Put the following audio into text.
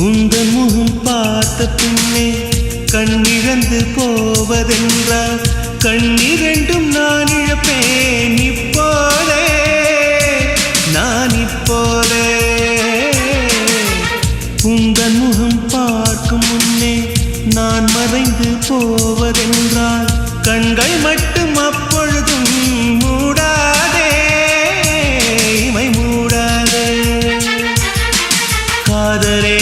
உந்தன் முகம் பார்த்த பின்னே கண்ணிழந்து போவதென்றால் கண்ணிரண்டும் நான் இழப்பேன் இப்போதே நான் இப்போதே உந்தன் முகம் பார்க்கும் முன்னே நான் மறைந்து போவதென்றால் கண்கள் மட்டும் அப்பொழுதும் மூடாதே இமை மூடாதே காதலே